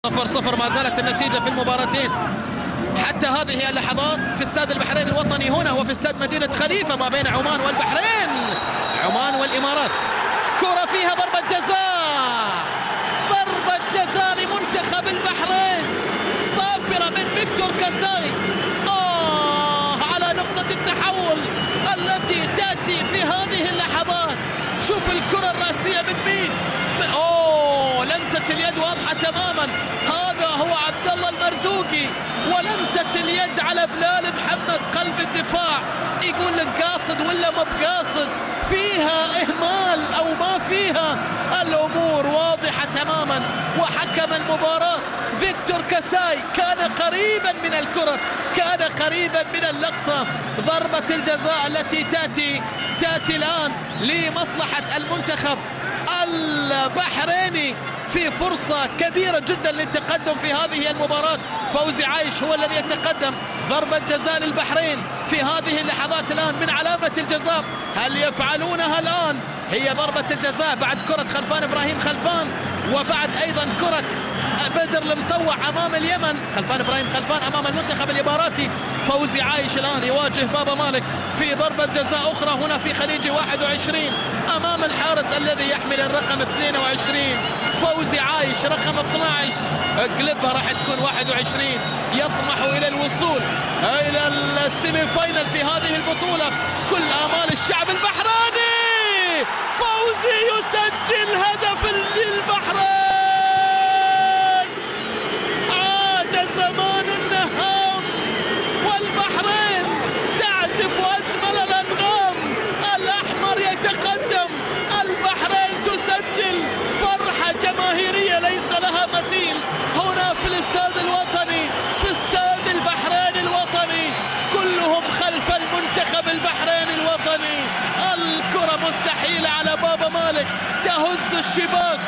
0-0 ما زالت النتيجة في المباراتين حتى هذه اللحظات في استاد البحرين الوطني هنا وفي استاد مدينة خليفة ما بين عمان والبحرين، عمان والإمارات. كرة فيها ضربة جزاء، ضربة جزاء لمنتخب البحرين صافرة من فيكتور كاساي. على نقطة التحول التي تأتي في هذه اللحظات. شوف الكرة الرأسية من مين؟ لمسة اليد واضحة تماما، هذا هو عبد الله المرزوقي، ولمسة اليد على بلال محمد قلب الدفاع. يقول لك قاصد ولا ما بقاصد، فيها إهمال أو ما فيها، الأمور واضحة تماما. وحكم المباراة فيكتور كاساي كان قريبا من الكرة، كان قريبا من اللقطة. ضربة الجزاء التي تأتي الآن لمصلحة المنتخب البحريني في فرصة كبيرة جدا للتقدم في هذه المباراة. فوزي عايش هو الذي يتقدم. ضربة جزاء للبحرين في هذه اللحظات الآن من علامة الجزاء. هل يفعلونها الآن؟ هي ضربة الجزاء بعد كرة خلفان إبراهيم خلفان، وبعد أيضا كرة بدر المطوع أمام اليمن. خلفان إبراهيم خلفان أمام المنتخب الإماراتي. فوزي عايش الآن يواجه بابا مالك في ضربة جزاء أخرى هنا في خليجي 21 أمام الحارس الذي يحمل الرقم 22. فوزي عايش رقم 12، اقلبها راح تكون 21. يطمح إلى الوصول إلى السيمي فاينل في هذه البطولة. كل آمال الشعب البحريني. فوزي يسجل هدف للبحرين. عاد زمان النهام والبحرين تعزف أجمل الأنغام. الأحمر يتقدم، البحرين تسجل. فرحة جماهيرية ليس لها مثيل هنا في الاستاد الوطني، في استاد البحرين الوطني. كلهم خلف المنتخب البحريني الوطني. الكرة مستحيلة على بابا مالك، تهز الشباك